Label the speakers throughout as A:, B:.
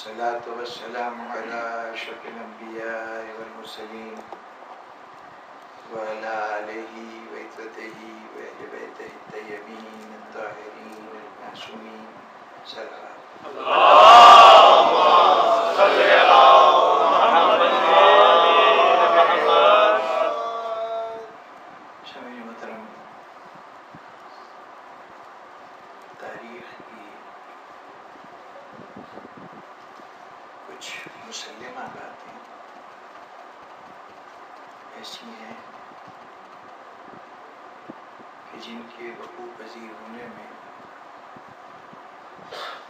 A: والصلاة والسلام على أشرف الأنبياء والمرسلين وعلى آله وعترته وأهل بيته الطيبين الطاهرين المعصومين صلوات
B: اللهم صل على محمد
A: سامعین محترم، تاریخ کی کچھ مسلمہ باتیں ایسی ہیں کہ جن کے وقوع پذیر ہونے میں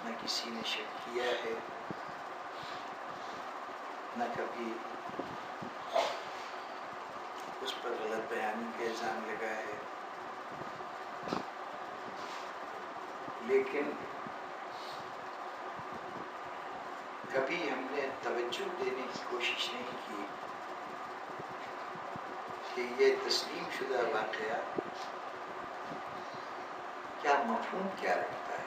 A: نہ کسی نے شک کیا ہے، نہ کبھی اس پر غلط بیانی کا الزام لگا ہے، لیکن کبھی ہم نے توجہ دینے کی کوشش نہیں کی کہ یہ تسلیم شدہ واقعہ کیا مفہوم کیا رکھتا ہے۔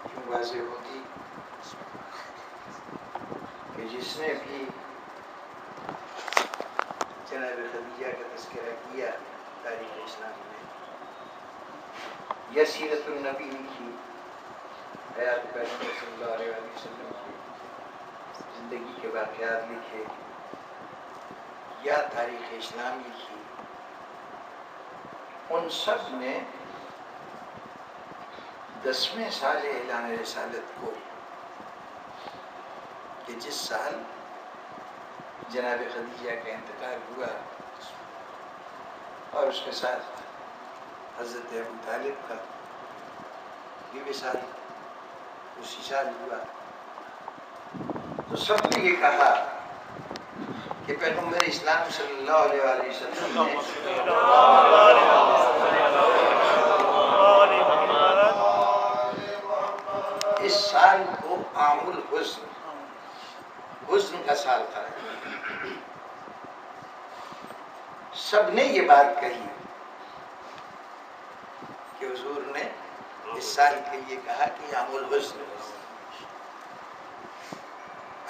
A: کیوں واضح ہوگی کہ جس نے بھی جناب خدیجہ کا تذکرہ کیا تاریخ اسلام میں یا سیرت النبی لکھی، حیات پیغمبر صلی اللہ علیہ وسلم کی زندگی کے واقعات لکھے یا تاریخ اسلام لکھی، ان سب نے 10ویں سال اعلان رسالت کو، کہ جس سال جناب خدیجہ کا انتقال ہوا اور اس کے ساتھ حضرت ابو طالب کا بھی وصال اسی سال ہوا، تو سب نے یہ کہا کہ پیغمبر اسلام صلی اللہ علیہ وسلم نے اس سال کو عام الحزن، حزن کا سال قرار دیا۔ سب نے یہ بات کہی کہ حضور نے اس سال کے لیے کہا کہ عام الحزن۔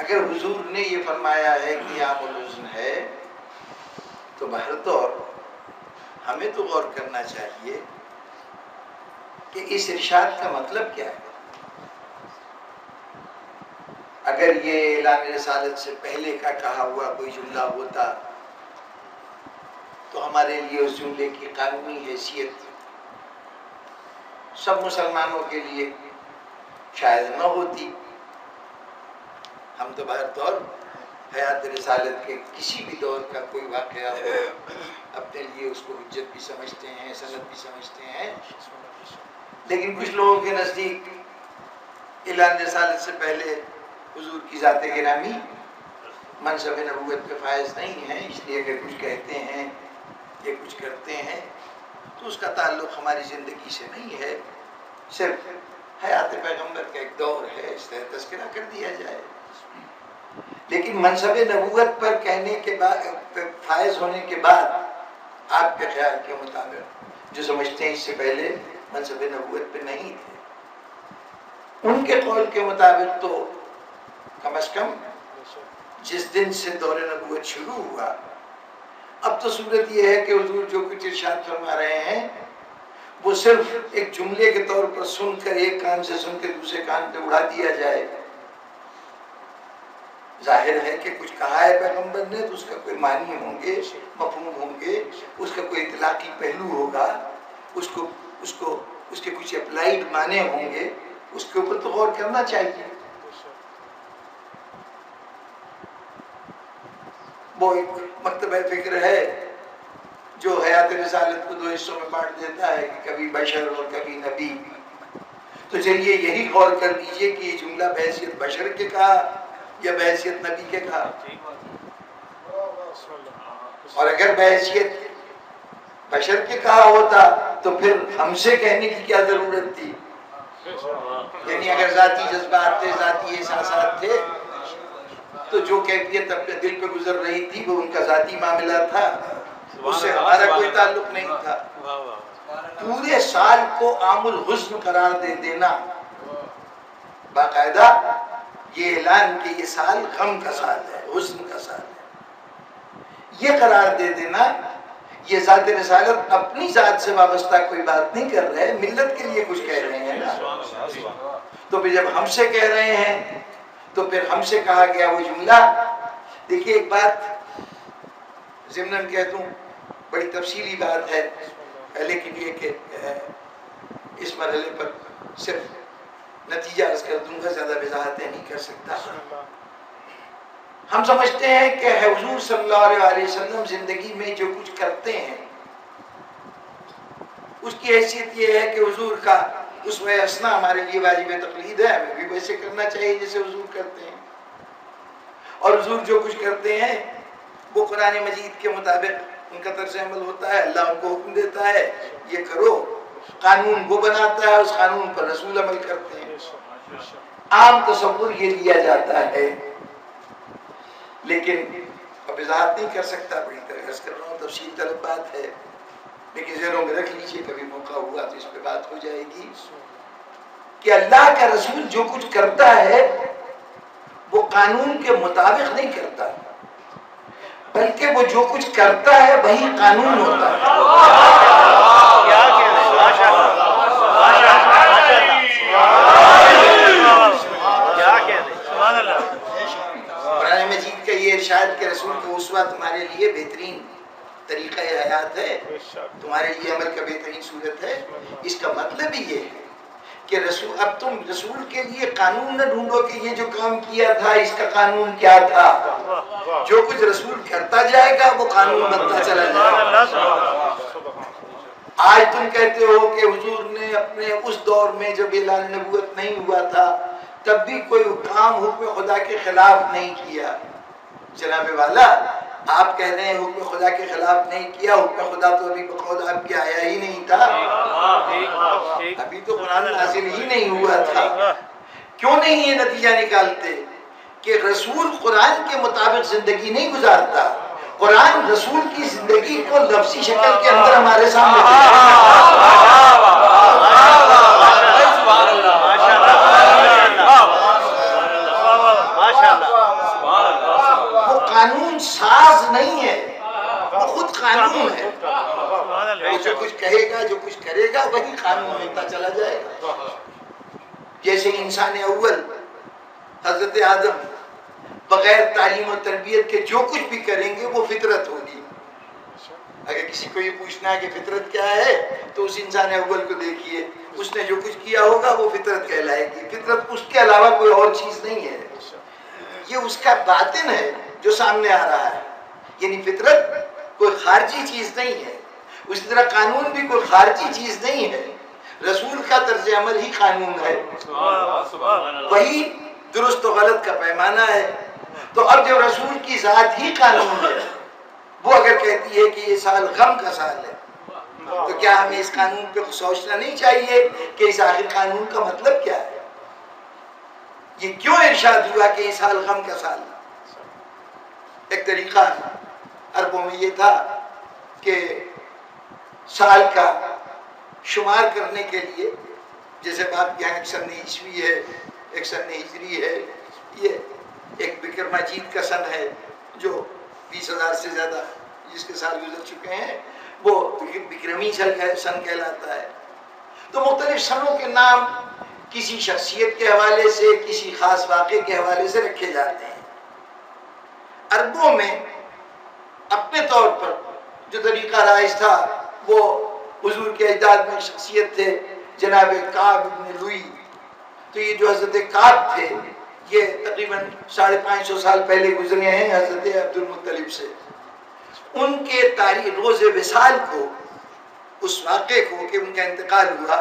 A: اگر حضور نے یہ فرمایا ہے کہ عام الحزن ہے تو بہرطور ہمیں تو غور کرنا چاہیے کہ اس ارشاد کا مطلب کیا ہے۔ اگر یہ اعلان رسالت سے پہلے کا کہا ہوا کوئی جملہ ہوتا تو ہمارے لیے اس جملے کی قانونی حیثیت سب مسلمانوں کے لیے شاید نہ ہوتی۔ ہم تو بہرطور حیات رسالت کے کسی بھی دور کا کوئی واقعہ ہو اپنے لیے اس کو حجت بھی سمجھتے ہیں، سند بھی سمجھتے ہیں، لیکن کچھ لوگوں کے نزدیک اعلان رسالت سے پہلے حضور کی ذات گرامی منصب نبوت کے فائز نہیں ہیں، اس لیے کہ کچھ کہتے ہیں یا کچھ کرتے ہیں تو اس کا تعلق ہماری زندگی سے نہیں ہے، صرف حیات پیغمبر کا ایک دور ہے، اس طرح تذکرہ کر دیا جائے۔ لیکن منصب نبوت پر کہنے کے بعد، فائز ہونے کے بعد، آپ کے خیال کے مطابق جو سمجھتے ہیں اس سے پہلے منصب نبوت پہ نہیں تھے، ان کے قول کے مطابق تو کم از کم جس دن سے دور نبوت شروع ہوا، اب تو صورت یہ ہے کہ حضور جو کچھ ارشاد فرما رہے ہیں وہ صرف ایک جملے کے طور پر سن کر، ایک کان سے سن کے دوسرے کان پہ اڑا دیا جائے۔ ظاہر ہے کہ کچھ کہا ہے پیغمبر نے تو اس کا کوئی معنی ہوں گے، مفہوم ہوں گے، اس کا کوئی اطلاقی پہلو ہوگا، اس کے کچھ اپلائیڈ معنی ہوں گے، اس کے اوپر تو غور کرنا چاہیے۔ وہ ایک مکتبہ فکر ہے جو حیات رسالت کو 2 حصوں میں بانٹ دیتا ہے کہ کبھی بشر اور کبھی نبی۔ تو چلیے یہی غور کر لیجئے کہ یہ جملہ بحیثیت بشر کے کہا یا بحیثیت نبی کے کہا، اور اگر بحیثیت بشر کے کہا ہوتا تو پھر ہم سے کہنے کی کیا ضرورت تھی؟ یعنی اگر ذاتی جذبات تھے، ذاتی احساسات تھے تو جو کیفیت اپنے دل پہ گزر رہی تھی وہ ان کا ذاتی معاملہ تھا، اس سے ہمارا کوئی تعلق نہیں تھا۔ پورے سال کو عام الحزن قرار دے دینا، باقاعدہ یہ اعلان کہ یہ سال غم کا سال ہے، حزن کا سال ہے، یہ قرار دے دینا، یہ ذات رسالت اپنی ذات سے وابستہ کوئی بات نہیں کر رہے، ملت کے لیے کچھ کہہ رہے ہیں نا۔ تو پھر جب ہم سے کہہ رہے ہیں تو پھر ہم سے کہا گیا وہ جملہ، دیکھیے ایک بات ضمناً کہہ دوں، بڑی تفصیلی بات ہے، لیکن یہ کہ اس مرحلے پر صرف نتیجہ عرض کر دوں گا، زیادہ وضاحتیں نہیں کر سکتا۔ ہم سمجھتے ہیں کہ حضور صلی اللہ علیہ وسلم زندگی میں جو کچھ کرتے ہیں اس کی حیثیت یہ ہے کہ حضور کا اسوہ حسنہ ہمارے لیے واجب تقلید ہے، ہمیں بھی ویسے کرنا چاہیے جیسے حضور کرتے ہیں، اور حضور جو کچھ کرتے ہیں وہ قرآن مجید کے مطابق ان کا طرز عمل ہوتا ہے، اللہ ان کو حکم دیتا ہے یہ کرو، قانون وہ بناتا ہے، اس قانون پر رسول عمل کرتے ہیں۔ عام تصور یہ لیا جاتا ہے، لیکن اب وضاحت نہیں کر سکتا، بڑی طرح عرض کر رہا ہوں، تفصیل طلب بات ہے، لیکن ذہنوں میں رکھ لیجئے، کبھی موقع ہوا تو اس پہ بات ہو جائے گی کہ اللہ کا رسول جو کچھ کرتا ہے وہ قانون کے مطابق نہیں کرتا، بلکہ وہ جو کچھ کرتا ہے وہی قانون ہوتا ہے۔ قرآن مجید کا یہ ارشاد کہ رسول کا اسوہ تمہارے لیے بہترین طریقہ حیات ہے، تمہارے لیے عمل کا بہترین صورت ہے، اس کا مطلب ہی یہ ہے کہ رسول، اب تم رسول کے لیے قانون نہ ڈھونڈو کہ یہ جو کام کیا تھا اس کا قانون کیا تھا، جو کچھ رسول کرتا جائے گا وہ قانون بنتا چلا جائے گا۔ آج تم کہتے ہو کہ حضور نے اپنے اس دور میں جب اعلان نبوت نہیں ہوا تھا تب بھی کوئی کام حکم خدا کے خلاف نہیں کیا، جناب والا آپ کہہ رہے ہیں حکم خدا کے خلاف نہیں کیا، حکم خدا تو ابھی بقول آپ کے آیا ہی نہیں تھا، ابھی تو قرآن نازل ہی نہیں ہوا تھا۔ کیوں نہیں یہ نتیجہ نکالتے کہ رسول قرآن کے مطابق زندگی نہیں گزارتا، قرآن رسول کی زندگی کو لفظی شکل کے اندر ہمارے سامنے وہ قانون ساز نہیں ہے، وہ خود قانون ہے، وہ جو کچھ کہے گا جو کچھ کرے گا وہی قانون ہوتا چلا جائے گا۔ جیسے انسان اول حضرت آدم بغیر تعلیم و تربیت کے جو کچھ بھی کریں گے وہ فطرت ہوگی۔ اگر کسی کو یہ پوچھنا ہے کہ فطرت کیا ہے تو اس انسان اول کو دیکھیے، اس نے جو کچھ کیا ہوگا وہ فطرت کہلائے گی۔ فطرت اس کے علاوہ کوئی اور چیز نہیں ہے، یہ اس کا باطن ہے جو سامنے آ رہا ہے، یعنی فطرت کوئی خارجی چیز نہیں ہے، اسی طرح قانون بھی کوئی خارجی چیز نہیں ہے، رسول کا طرز عمل ہی قانون ہے، وہی درست و غلط کا پیمانہ ہے۔ تو اب جب رسول کی ذات ہی قانون ہے، وہ اگر کہتی ہے کہ یہ سال غم کا سال ہے تو کیا ہمیں اس قانون پہ سوچنا نہیں چاہیے کہ اس آخر قانون کا مطلب کیا ہے؟ یہ کیوں ارشاد ہوا کہ یہ سال غم کا سال ہے؟ ایک طریقہ عربوں میں یہ تھا کہ سال کا شمار کرنے کے لیے، جیسے آپ کے یہاں ایک سن عیسوی ہے، ایک سن ہجری ہے، یہ ایک بکر مجید کا سن ہے جو 20,000 سے زیادہ جس کے سال گزر چکے ہیں، وہ بکرمی سن کہلاتا ہے۔ تو مختلف سنوں کے نام کسی شخصیت کے حوالے سے، کسی خاص واقعے کے حوالے سے رکھے جاتے ہیں۔ عربوں میں اپنے طور پر جو طریقہ رائج تھا وہ حضور کے اجداد میں شخصیت تھے جناب کعب بن لوئی، تو یہ جو حضرت کعب تھے یہ تقریباً 550 سال پہلے گزرے ہیں حضرت عبد المطلب سے۔ ان کے تاریخ روز وصال کو، اس واقعے کو کہ ان کا انتقال ہوا،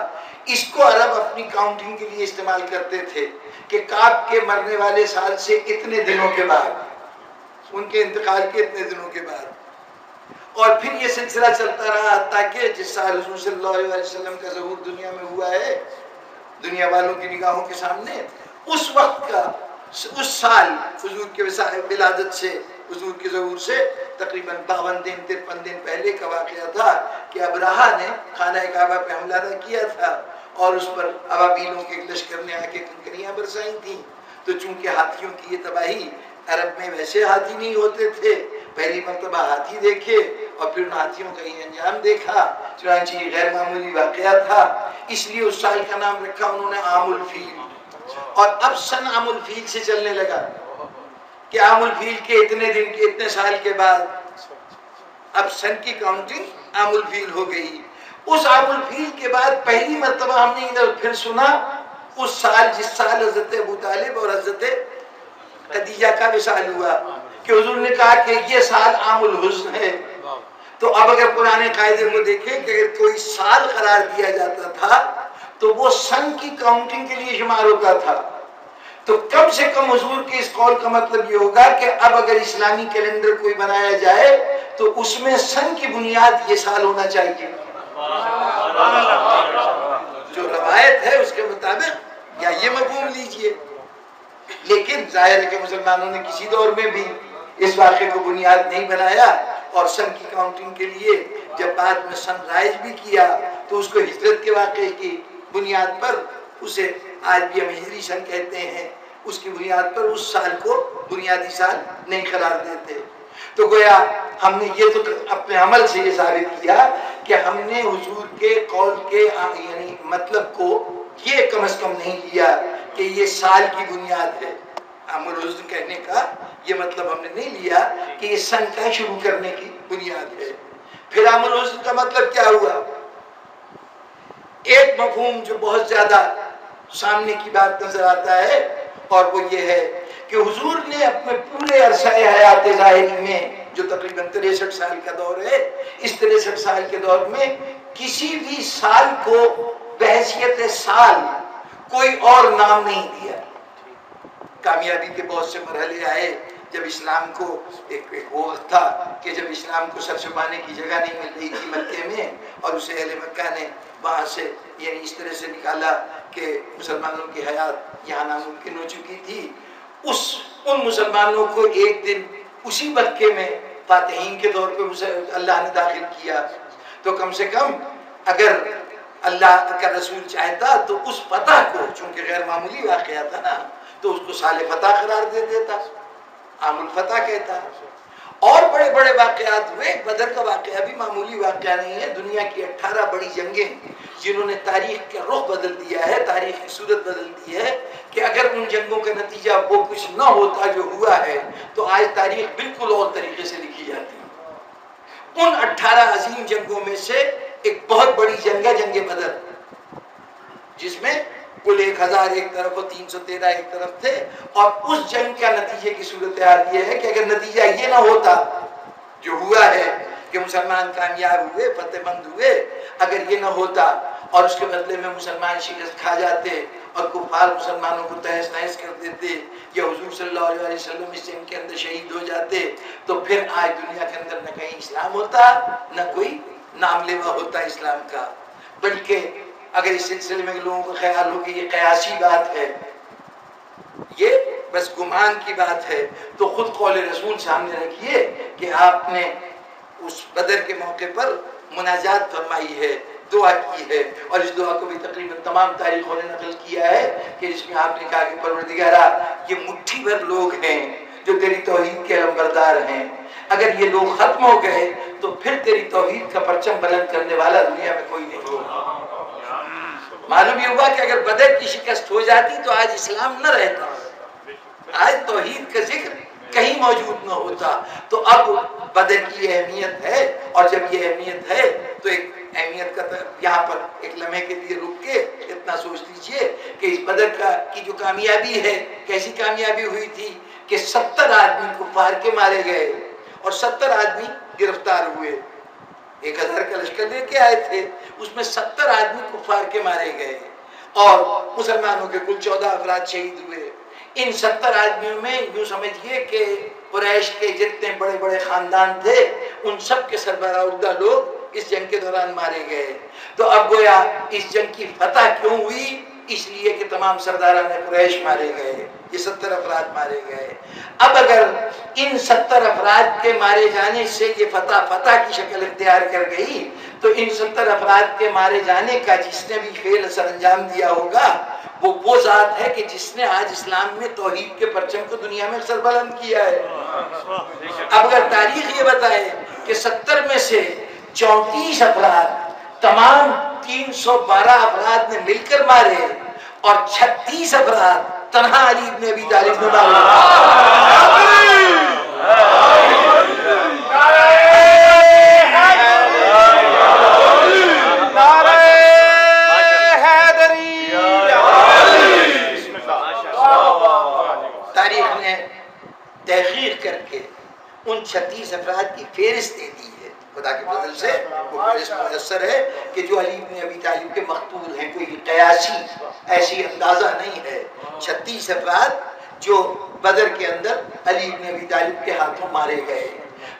A: اس کو عرب اپنی کاؤنٹنگ کے لیے استعمال کرتے تھے کہ کعب کے مرنے والے سال سے اتنے دنوں کے بعد، ان کے انتقال کے اتنے دنوں کے بعد، اور پھر یہ سلسلہ چلتا رہا حتیٰ کہ جس سال حضور صلی اللہ علیہ وسلم کا ظہور دنیا میں ہوا ہے، دنیا والوں کی نگاہوں کے سامنے، اس وقت کا، اس سال حضور کے ولادت سے، حضور کے ظہور سے تقریباً 52 دن 53 دن پہلے کا واقعہ تھا کہ ابراہا نے خانہ کعبہ پہ حملہ کیا تھا اور اس پر ابابیلوں کے لشکر نے آ کے کنکریاں برسائی تھیں. تو چونکہ ہاتھیوں کی یہ تباہی، عرب میں ویسے ہاتھی نہیں ہوتے تھے، پہلی مرتبہ ہاتھی دیکھے اور پھر ان ہاتھیوں کا یہ انجام دیکھا، چنانچہ یہ غیر معمولی واقعہ تھا. اس لیے اس سال کا نام رکھا انہوں نے عام الفیل. اور اب سن عام الفیل سے چلنے لگا کہ عام الفیل کے اتنے دن کے اتنے سال کے بعد اب سن کی کاؤنٹنگ عام الفیل ہو گئی. اس عام الفیل کے بعد پہلی مرتبہ ہم نے ادھر پھر سنا اس سال جس سال حضرت ابو طالب اور حضرت خدیجہ کا وصال ہوا کہ حضور نے کہا کہ یہ سال عام الحزن ہے. تو اب اگر پرانے قاعدے کو دیکھیں کہ اگر کوئی سال قرار دیا جاتا تھا تو وہ سن کی کاؤنٹنگ کے لیے شمار ہوتا تھا. تو کم سے کم حضور کے اس قول کا مطلب یہ ہوگا کہ اب اگر اسلامی کیلنڈر کوئی بنایا جائے تو اس میں سن کی بنیاد یہ سال ہونا چاہیے. جو روایت ہے اس کے مطابق یا یہ مفہوم لیجئے. لیکن ظاہر ہے کہ مسلمانوں نے کسی دور میں بھی اس واقعے کو بنیاد نہیں بنایا اور سن کی کاؤنٹنگ کے لیے جب بعد میں سن رائج بھی کیا تو اس کو ہجرت کے واقعے کی بنیاد پر اسے آج بھی ہم ہجری سن کہتے ہیں، اس کی بنیاد پر اس سال کو بنیادی سال نہیں قرار دیتے. تو گویا ہم نے یہ تو اپنے عمل سے یہ ثابت کیا کہ ہم نے حضور کے قول کے یعنی مطلب کو یہ کم از کم نہیں لیا کہ یہ سال کی بنیاد ہے. عام الحزن کہنے کا یہ مطلب ہم نے نہیں لیا کہ یہ سن کا شروع کرنے کی بنیاد ہے. پھر عام الحزن کا مطلب کیا ہوا؟ ایک مفہوم جو بہت زیادہ سامنے کی بات نظر آتا ہے اور وہ یہ ہے کہ حضور نے اپنے پورے عرصہ حیات ظاہری میں جو تقریباً 63 سال کا دور ہے، اس 63 سال کے دور میں کسی بھی سال کو بحیثیت سال کوئی اور نام نہیں دیا. کامیابی کے بہت سے مرحلے آئے جب اسلام کو ایک وہ وقت تھا کہ جب اسلام کو سر چھپانے کی جگہ نہیں مل رہی تھی مکے میں، اور اسے اہل مکہ نے وہاں سے یعنی اس طرح سے نکالا کہ مسلمانوں کی حیات یہاں ناممکن ہو چکی تھی. ان مسلمانوں کو ایک دن اسی مکے میں فاتحین کے طور پہ اللہ نے داخل کیا. تو کم سے کم اگر اللہ کا رسول چاہتا تو اس فتح کو، چونکہ غیر معمولی واقعہ تھا نا، تو اس کو سال فتح قرار دے دیتا، عام الفتح کہتا. اور بڑے بڑے واقعات ہوئے. بدر کا واقعہ بھی معمولی واقعہ نہیں ہے. دنیا کی 18 بڑی جنگیں جنہوں نے تاریخ کا رخ بدل دیا ہے، تاریخ کی صورت بدل دی ہے، کہ اگر ان جنگوں کا نتیجہ وہ کچھ نہ ہوتا جو ہوا ہے تو آج تاریخ بالکل اور طریقے سے لکھی جاتی. ان 18 عظیم جنگوں میں سے ایک بہت بڑی جنگ ہے جنگ بدر، جس میں کل 1000 ایک طرف اور 313 ایک طرف تھے. اور اس جنگ کا نتیجے کی صورتحال یہ ہے کہ اگر نتیجہ یہ نہ ہوتا جو ہوا ہے کہ مسلمان کامیاب ہوئے، فتح مند ہوئے، اگر یہ نہ ہوتا اور اس کے بدلے میں مسلمان شکست کھا جاتے اور کفار مسلمانوں کو تہس نہس کر دیتے یا حضور صلی اللہ علیہ وسلم اس جنگ کے اندر شہید ہو جاتے، تو پھر آج دنیا کے اندر نہ کہیں اسلام ہوتا نہ کوئی نام لیوا ہوتا اسلام کا. بلکہ اگر اس سلسلے میں لوگوں کو خیال ہو کہ یہ قیاسی بات ہے، یہ بس گمان کی بات ہے، تو خود قول رسول سامنے رکھیے کہ آپ نے اس بدر کے موقع پر مناجات فرمائی ہے، دعا کی ہے، اور اس دعا کو بھی تقریباً تمام تاریخوں نے نقل کیا ہے کہ جس میں آپ نے کہا کہ پروردگارا یہ مٹھی بھر لوگ ہیں جو تیری توحید کے علمبردار ہیں، اگر یہ لوگ ختم ہو گئے تو پھر تیری توحید کا پرچم بلند کرنے والا دنیا میں کوئی نہیں ہوگا. معلوم یہ ہوا کہ اگر بدر کی شکست ہو جاتی تو آج اسلام نہ رہتا، آج توحید کا ذکر کہیں موجود نہ ہوتا. تو اب بدر کی اہمیت ہے، اور جب یہ اہمیت ہے تو ایک اہمیت کا یہاں پر ایک لمحے کے لیے رک کے اتنا سوچ لیجئے کہ اس بدر کی جو کامیابی ہے، کیسی کامیابی ہوئی تھی کہ 70 آدمی کفار کے مارے گئے اور 70 آدمی گرفتار ہوئے. 1000 کا لشکر لے کے آئے تھے، اس میں 70 آدمی کفار کے مارے گئے اور مسلمانوں کے کل 14 افراد شہید ہوئے. ان 70 آدمیوں میں یوں سمجھیے کہ قریش کے جتنے بڑے بڑے خاندان تھے ان سب کے سربراہ عہدہ لوگ اس جنگ کے دوران مارے گئے. تو اب گویا اس جنگ کی فتح کیوں ہوئی، اس لیے کہ تمام سرداران قریش مارے گئے، یہ 70 افراد مارے گئے۔ اب اگر ان 70 افراد کے مارے جانے سے یہ فتح کی شکل اختیار کر گئی تو ان 70 افراد کے مارے جانے کا جس نے بھی فعل سر انجام دیا ہوگا وہ ذات ہے کہ جس نے آج اسلام میں توحید کے پرچم کو دنیا میں سربلند کیا ہے۔ اب اگر تاریخ یہ بتائے کہ 70 میں سے 34 افراد تمام 312 افراد نے مل کر مارے اور 36 افراد تنہا علی ابن ابی طالب نے مارے، تاریخ نے تحقیق کر کے ان 36 افراد کی فہرست دے دی ہے۔ خدا کے فضل سے وہ فہرست میسر ہے کہ جو علی ابن ابی طالب کے مقتول ہیں، کوئی قیاسی ایسی اندازہ نہیں ہے۔ 36 افراد جو بدر کے اندر علی ابن ابی طالب کے ہاتھوں مارے گئے،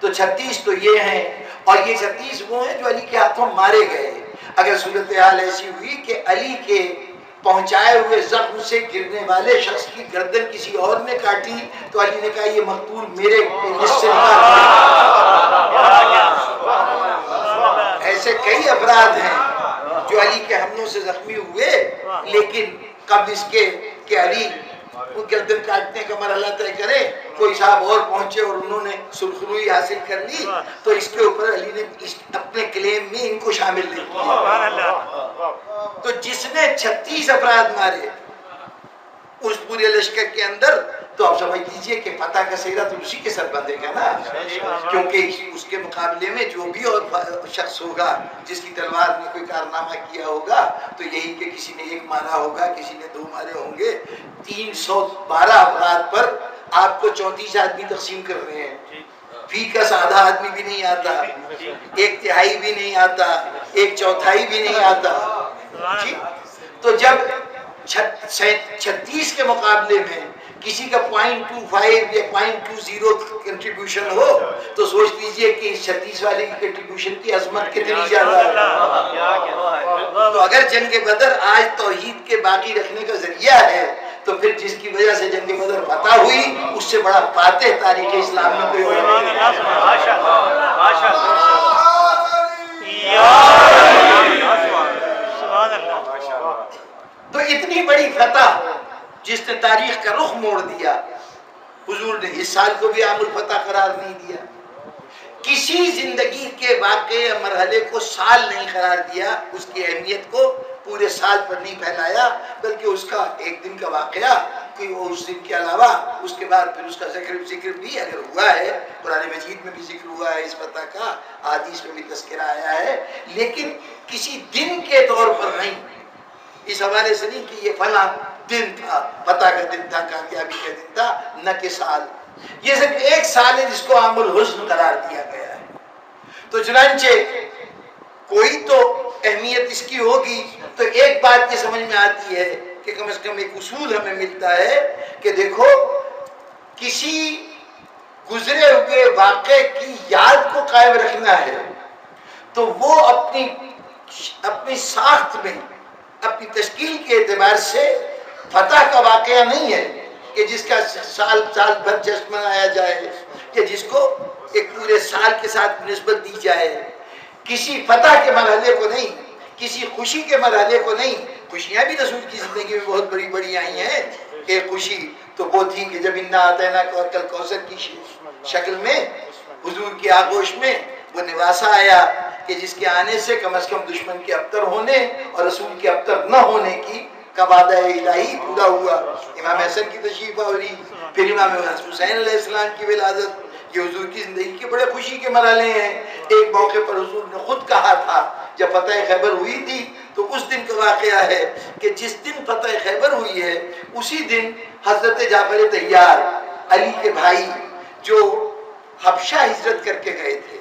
A: تو 36 تو یہ ہیں، اور یہ 36 وہ ہیں جو علی کے ہاتھوں مارے گئے۔ اگر صورتحال ایسی ہوئی کہ علی کے پہنچائے ہوئے زخم سے گرنے والے شخص کی گردن کسی اور نے کاٹی تو علی نے کہا یہ مقتول میرے لسٹ سے ایسے کئی افراد ہیں جو علی کے حملوں سے زخمی ہوئے، لیکن قبل اس کے کہ علی وہ گردن کاٹنے کا مرحلہ طے کرے کوئی صاحب اور پہنچے اور انہوں نے سرخروئی حاصل کر لی، تو اس کے اوپر علی نے اپنے کلیم میں ان کو شامل نہیں کیا۔ تو جس نے 36 افراد مارے اس پورے لشکر کے اندر، تو آپ سمجھ لیجئے کہ فتح کا سہرا تو اسی کے سر بندھے گا نا، کیونکہ اس کے مقابلے میں جو بھی اور شخص ہوگا جس کی تلوار نے کوئی کارنامہ کیا ہوگا تو یہی کہ کسی نے 1 مارا ہوگا، کسی نے 2 مارے ہوں گے۔ 312 افراد پر آپ کو 34 آدمی تقسیم کر رہے ہیں، فی کا آدھا آدمی بھی نہیں آتا، 1/3 بھی نہیں آتا، 1/4 بھی نہیں آتا۔ تو جب 36 کے مقابلے میں کسی کا 0.25 یا 0.20 کنٹریبیوشن ہو تو سوچ لیجئے کہ اس 36 والے کی کنٹریبیوشن کی عظمت کتنی زیادہ ہے۔ تو اگر جنگ بدر آج توحید کے باقی رکھنے کا ذریعہ ہے تو پھر جس کی وجہ سے جنگ بدر فتح ہوئی اس سے بڑا فاتح تاریخ اسلام میں کوئی اور نہیں۔ تو اتنی بڑی فتح جس نے تاریخ کا رخ موڑ دیا، حضور نے اس سال کو بھی عام الفتح قرار نہیں دیا، کسی زندگی کے واقعے یا مرحلے کو سال نہیں قرار دیا، اس کی اہمیت کو پورے سال پر نہیں پھیلایا، بلکہ اس کا ایک دن کا واقعہ کہ وہ اس دن کے علاوہ اس کے بعد پھر اس کا ذکر بھی اگر ہوا ہے، قرآن مجید میں بھی ذکر ہوا ہے اس فتح کا، حدیث میں بھی تذکرہ آیا ہے، لیکن کسی دن کے طور پر نہیں، اس حوالے سے نہیں کہ یہ فلاں دن تھا، فتح کا دن تھا، کامیابی کا دن تھا، نہ کہ سال۔ یہ صرف ایک سال ہے جس کو عام الحزن قرار دیا گیا ہے۔ تو چنانچہ کوئی تو اہمیت اس کی ہوگی، تو ایک بات یہ سمجھ میں آتی ہے کہ کم از کم ایک اصول ہمیں ملتا ہے کہ دیکھو کسی گزرے ہوئے واقعے کی یاد کو قائم رکھنا ہے تو وہ اپنی ساخت میں، اپنی تشکیل کے اعتبار سے فتح کا واقعہ نہیں ہے کہ جس کا سال بھر جشن منایا جائے کہ جس کو ایک پورے سال کے ساتھ نسبت دی جائے، کسی فتح کے مرحلے کو نہیں، کسی خوشی کے مرحلے کو نہیں۔ خوشیاں بھی رسول کی زندگی میں بہت بڑی بڑی آئی ہیں۔ ایک خوشی تو وہ تھی کہ جب انا اعطیناک الکوثر کی شکل میں حضور کی آغوش میں وہ نواسا آیا کہ جس کے آنے سے کم از کم دشمن کے ابتر ہونے اور رسول کے ابتر نہ ہونے کی کا وعدہ الہی پورا ہوا۔ امام حسن کی تشریف آوری، پھر امام حسین علیہ السلام کی ولادت، یہ حضور کی زندگی کے بڑے خوشی کے مرحلے ہیں۔ ایک موقع پر حضور نے خود کہا تھا جب فتح خیبر ہوئی تھی، تو اس دن کا واقعہ ہے کہ جس دن فتح خیبر ہوئی ہے اسی دن حضرت جعفر طیار علی کے بھائی جو حبشہ ہجرت کر کے گئے تھے،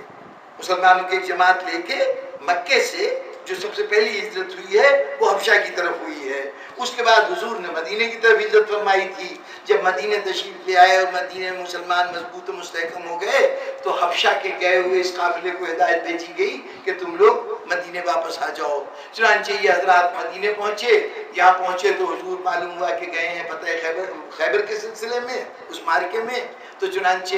A: مسلمانوں کی ایک جماعت لے کے مکے سے جو سب سے پہلی ہجرت ہوئی ہے وہ حبشہ کی طرف ہوئی ہے. اس کے بعد حضور نے مدینے کی طرف ہجرت فرمائی تھی. جب مدینے تشریف لے آئے اور مدینے میں مسلمان مضبوط و مستحکم ہو گئے تو حبشہ کے گئے ہوئے اس قافلے کو ہدایت بھیجی گئی کہ تم لوگ مدینے واپس آ جاؤ. چنانچہ یہ حضرات مدینے پہنچے. یہاں پہنچے تو حضور معلوم ہوا کہ گئے ہیں فتح خیبر کے سلسلے میں، اس مارکے میں. تو چنانچہ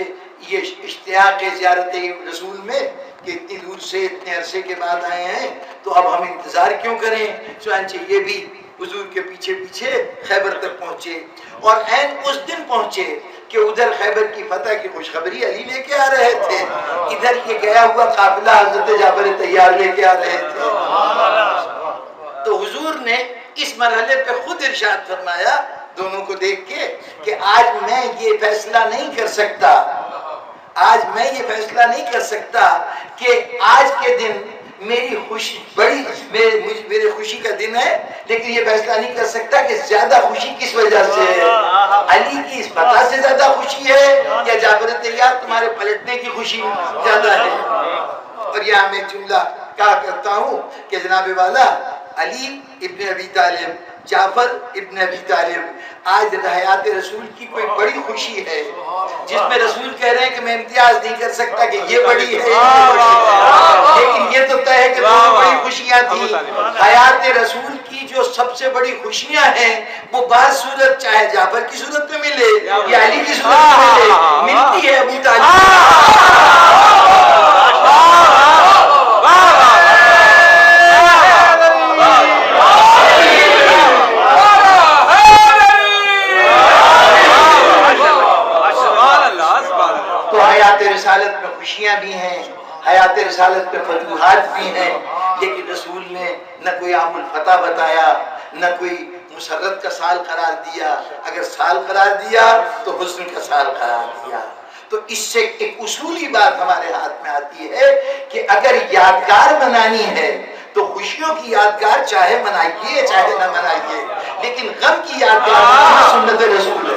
A: یہ اشتیاق زیارت رسول میں کہ اتنی دور سے اتنے عرصے کے بعد آئے ہیں تو اب ہم انتظار کیوں کریں. چنانچہ یہ بھی حضور کے پیچھے پیچھے خیبر تک پہنچے اور عین اس دن پہنچے کہ ادھر خیبر کی فتح کی خوشخبری علی لے کے آ رہے تھے، ادھر یہ گیا ہوا قافلہ حضرت جعفر طیار لے کے آ رہے تھے. تو حضور نے اس مرحلے پہ خود ارشاد فرمایا دونوں کو دیکھ کے کہ آج میں یہ فیصلہ نہیں کر سکتا، آج میں یہ فیصلہ نہیں کر سکتا کہ آج کے دن میری خوشی بڑی میرے خوشی کا دن ہے، لیکن یہ فیصلہ نہیں کر سکتا کہ زیادہ خوشی کس وجہ سے ہے، علی کی اس فتح سے زیادہ خوشی ہے یا جعفر طیار تمہارے پلٹنے کی خوشی زیادہ ہے. اور یہاں میں ایک جملہ کہا کرتا ہوں کہ جناب والا علی ابن ابی طالب، جعفر ابن ابی طالب آج حیات رسول کی کوئی بڑی خوشی ہے جس میں رسول کہہ رہے ہیں کہ میں امتیاز نہیں کر سکتا کہ یہ بڑی ہے، لیکن یہ تو طے ہے کہ دونوں بڑی خوشیاں تھیں. حیات رسول کی جو سب سے بڑی خوشیاں ہیں وہ بعض صورت چاہے جعفر کی صورت میں ملے یا علی کی صورت میں ملے، ملتی ہے ابو طالب. تو حیات رسالت میں خوشیاں بھی ہیں، حیات رسالت میں فتوحات بھی ہیں، لیکن رسول نے نہ کوئی عام الفتح بتایا نہ کوئی مسرت کا سال قرار دیا. اگر سال قرار دیا تو حسن کا سال قرار دیا. تو اس سے ایک اصولی بات ہمارے ہاتھ میں آتی ہے کہ اگر یادگار بنانی ہے تو خوشیوں کی یادگار چاہے منائیے چاہے نہ منائیے، لیکن غم کی یادگار بنانا سنت رسول ہے.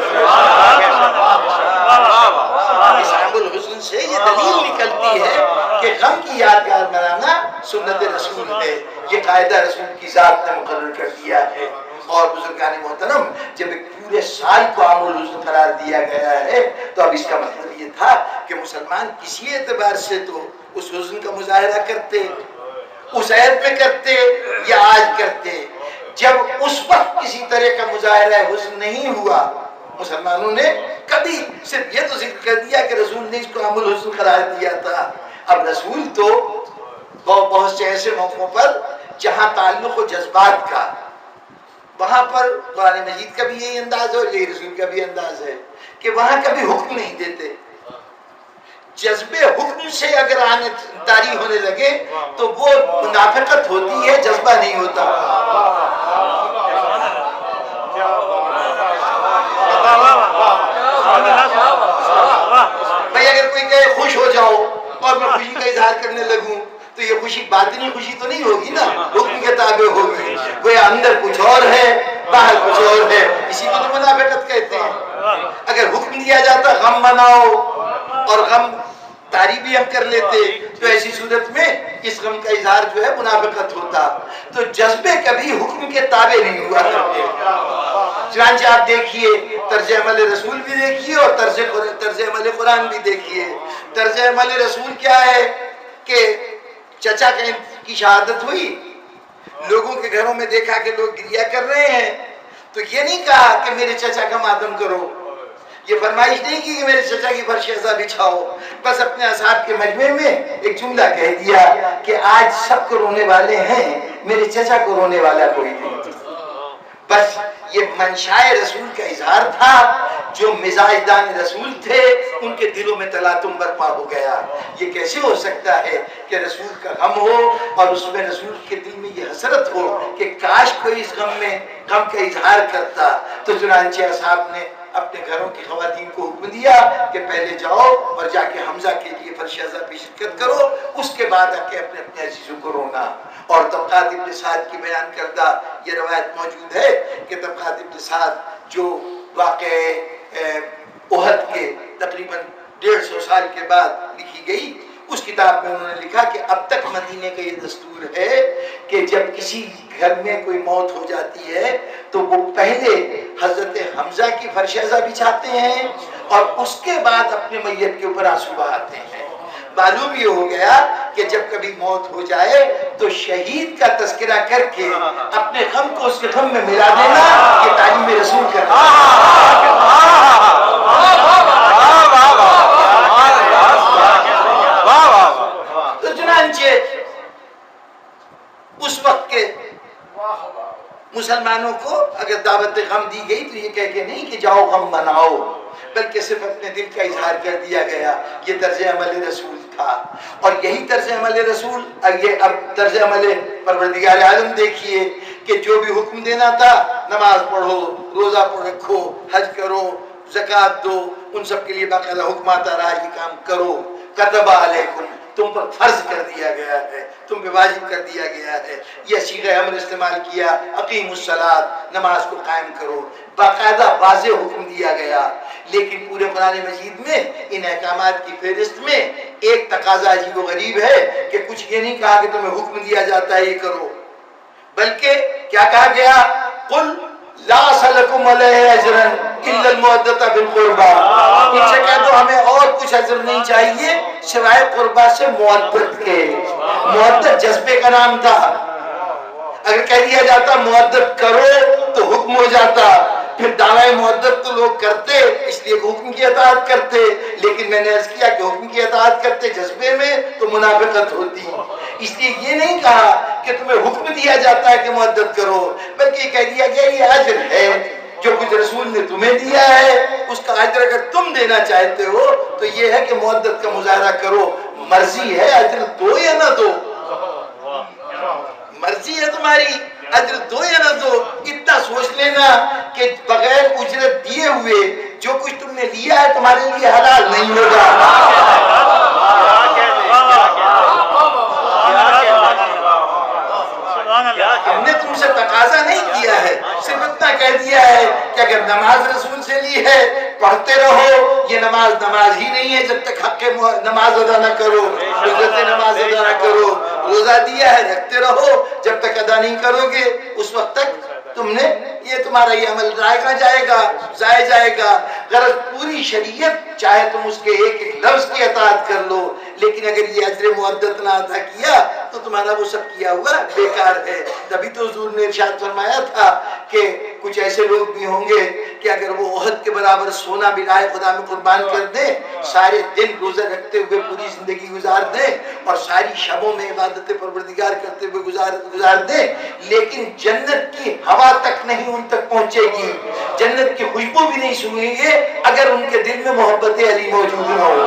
A: اس عام الحسن سے یہ دلیل نکلتی ہے کہ غم کی یادگار بنانا سنت رسول ہے. یہ قاعدہ رسول کی ذات نے مقرر کر دیا ہے. اور بزرگان محترم جب ایک پورے سال کو عام الحسن قرار دیا گیا ہے تو اب اس کا مطلب یہ تھا کہ مسلمان کسی اعتبار سے تو اس حسن کا مظاہرہ کرتے، اس عید میں کرتے یا آج کرتے. جب اس وقت کسی طرح کا مظاہرہ حسن نہیں ہوا، مسلمانوں نے کبھی صرف یہ تو ذکر کر دیا کہ رسول نے اس کو عام الحسن قرار دیا تھا. اب رسول تو بہت سے ایسے موقعوں پر جہاں تعلق و جذبات کا، وہاں پر قرآن مجید کا بھی یہی انداز ہے اور یہی رسول کا بھی انداز ہے کہ وہاں کبھی حکم نہیں دیتے. جذبے حکم سے اگر آنے طاری ہونے لگے تو وہ منافقت ہوتی ہے، جذبہ نہیں ہوتا. بھائی اگر کوئی کہے خوش ہو جاؤ اور میں خوشی کا اظہار کرنے لگوں تو یہ خوشی باطنی خوشی تو نہیں ہوگی نا، حکم کے تابع ہوگی. وہ اندر کچھ اور ہے باہر کچھ اور ہے، اسی کو تو منافقت کہتے ہیں. اگر حکم دیا جاتا غم مناؤ اور غم طاری بھی ہم کر لیتے تو ایسی صورت میں اس غم کا اظہار جو ہے منافقت ہوتا. تو جذبے کبھی حکم کے تابع نہیں ہوا کرتے. چنانچہ آپ دیکھیے طرز عمل رسول بھی دیکھیے اور طرز عمل قرآن بھی دیکھیے. طرز عمل رسول کیا ہے کہ چچا کی شہادت ہوئی، لوگوں کے گھروں میں دیکھا کہ لوگ گریہ کر رہے ہیں تو یہ نہیں کہا کہ میرے چچا کا ماتم کرو، یہ فرمائش نہیں کی کہ میرے چچا کی فرش ایسا بچھاؤ. بس اپنے اصحاب کے مجمع میں ایک جملہ کہہ دیا کہ آج سب کو رونے والے ہیں، میرے چچا کو رونے والا کوئی نہیں. بس یہ منشاء رسول کا اظہار تھا. جو مزاج دان رسول تھے ان کے دلوں میں تلاطم برپا ہو گیا. یہ کیسے ہو سکتا ہے کہ رسول کا غم ہو اور اس میں رسول کے دل میں یہ حسرت ہو کہ کاش کوئی اس غم میں غم کا اظہار کرتا. تو چنانچہ اصحاب نے اپنے گھروں کی خواتین کو حکم دیا کہ پہلے جاؤ اور جا کے حمزہ کے لیے فرش اعضا پہ شرکت کرو، اس کے بعد آ کے اپنے اپنے عزیزوں کو رونا. اور طبقات ابن سعد کی بیان کردہ یہ روایت موجود ہے کہ طبقات ابن سعد جو واقع احد کے تقریباً 150 سال کے بعد لکھی گئی، اس کتاب میں انہوں نے لکھا کہ اب تک مدینے کا یہ دستور ہے کہ جب کسی گھر میں کوئی موت ہو جاتی ہے تو وہ پہلے حضرت حمزہ کی فرشیزہ بچھاتے ہیں اور اس کے بعد اپنے میت کے اوپر آنسو بہاتے ہیں۔ معلوم یہ ہو گیا کہ جب کبھی موت ہو جائے تو شہید کا تذکرہ کر کے اپنے غم کو اس کے غم میں ملا دینا، یہ تعلیم رسول کا تو چنانچہ اس وقت کے مسلمانوں کو اگر دعوت غم دی گئی تو یہ کہہ کے نہیں کہ جاؤ غم مناؤ، بلکہ صرف اپنے دل کا اظہار کر دیا گیا۔ یہ طرز عمل رسول تھا، اور یہی طرز عمل رسول یہ اب طرز عمل پروردگار عالم دیکھیے کہ جو بھی حکم دینا تھا، نماز پڑھو، روزہ رکھو، حج کرو، زکوٰۃ دو، ان سب کے لیے باقاعدہ حکم آتا رہا یہ کام کرو۔ کتب علیکم، تم پر فرض کر دیا گیا ہے، تم پہ واجب کر دیا گیا ہے۔ یہ صیغہ امر استعمال کیا، اقیم الصلاۃ، نماز کو قائم کرو، باقاعدہ واضح حکم دیا گیا۔ لیکن پورے قرآن مجید میں ان احکامات کی فہرست میں ایک تقاضا عجیب و غریب ہے کہ کچھ یہ نہیں کہا کہ تمہیں حکم دیا جاتا ہے یہ کرو، بلکہ کیا کہا گیا؟ قل لا سلکم علیہ اجرا الا المودۃ بالقربى، ان سے کہہ دو ہمیں اور کچھ اجر نہیں چاہیے سوائے قربا سے مودت کے۔ مودت جذبے کا نام تھا، اگر کہہ دیا جاتا مودت کرو تو حکم ہو جاتا، پھر دعوی مودت تو لوگ کرتے اس لیے حکم کی اطاعت کرتے، لیکن میں نے عرض کیا کہ حکم کی اطاعت کرتے جذبے میں تو منافقت ہوتی، اس لیے یہ نہیں کہا کہ تمہیں حکم دیا جاتا ہے کہ مودت کرو، بلکہ کہہ دیا گیا یہ اجر ہے جو کچھ رسول نے تمہیں دیا ہے، اس کا اجر اگر تم دینا چاہتے ہو تو یہ ہے کہ مودت کا مظاہرہ کرو، مرضی ہے اجر دو یا نہ دو، مرضی ہے تمہاری اجر دو یا نہ دو۔ اتنا سوچ لینا کہ بغیر اجرت دیے ہوئے جو کچھ تم نے لیا ہے تمہارے لیے حلال نہیں ہوگا۔ ہم نے تم سے تقاضا نہیں کیا ہے، صرف اتنا کہہ دیا ہے کہ اگر نماز رسول سے لی ہے پڑھتے رہو، یہ نماز نماز ہی نہیں ہے جب تک حق نماز ادا نہ کرو، اجرت نماز ادا نہ کرو، روزہ دیا ہے رکھتے رہو، جب تک ادا نہیں کرو گے اس وقت تک تم نے یہ تمہارا یہ عمل جائے گا ضائع جائے گا۔ غرض پوری شریعت چاہے تم اس کے ایک ایک لفظ کی اطاعت کر لو، لیکن اگر یہ اجر مودت نہ ادا کیا تو تمہارا وہ سب کیا ہوا بیکار ہے۔ تبھی تو حضور نے ارشاد فرمایا تھا کہ کچھ ایسے لوگ بھی ہوں گے کہ اگر وہ احد کے برابر سونا بھی راہ خدا میں قربان کر دیں، سارے دن روزہ رکھتے ہوئے پوری زندگی گزار دیں اور ساری شبوں میں عبادت پروردگار کرتے ہوئے گزار دیں، لیکن جنت کی ہوا تک نہیں ان تک پہنچے گی، جنت کی خوشبو بھی نہیں سنیں گے اگر ان کے دل میں محبت علی موجود نہ ہو۔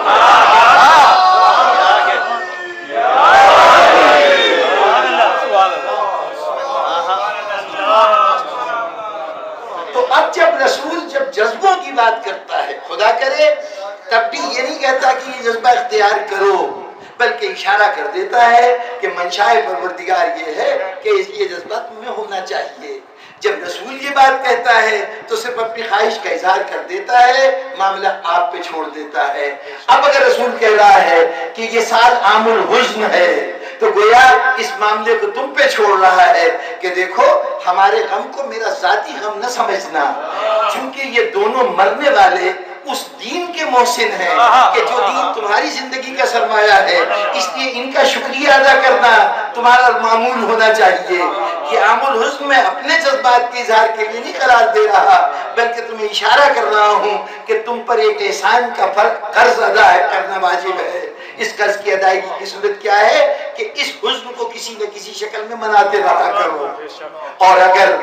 A: تو اب جب رسول جب جذبوں کی بات کرتا ہے، خدا کرے تب بھی یہ نہیں کہتا کہ یہ جذبہ اختیار کرو، بلکہ اشارہ کر دیتا ہے کہ منشائے پروردگار یہ ہے کہ یہ جذبہ تمہیں ہونا چاہیے۔ جب رسول یہ بات کہتا ہے تو صرف اپنی خواہش کا اظہار کر دیتا ہے، معاملہ آپ پہ چھوڑ دیتا ہے۔ اب اگر رسول کہہ رہا ہے کہ یہ سال عام الحزن ہے تو گویا اس معاملے کو تم پہ چھوڑ رہا ہے کہ دیکھو ہمارے غم کو میرا ذاتی غم نہ سمجھنا، چونکہ یہ دونوں مرنے والے اس دین کے محسن ہیں کہ جو دین تمہاری زندگی کا سرمایہ ہے، اس لیے ان کا شکریہ ادا کرنا تمہارا معمول ہونا چاہیے۔ یہ عام الحزن میں اپنے جذبات کے اظہار کے لیے نہیں قرار دے رہا، بلکہ تمہیں اشارہ کر رہا ہوں کہ تم پر ایک احسان کا قرض ادا کرنا واجب ہے۔ اس قرض کی ادائیگی کی صورت کیا ہے کہ اس حزن کو کسی نہ کسی شکل میں مناتے رہا کرو۔ اور اگر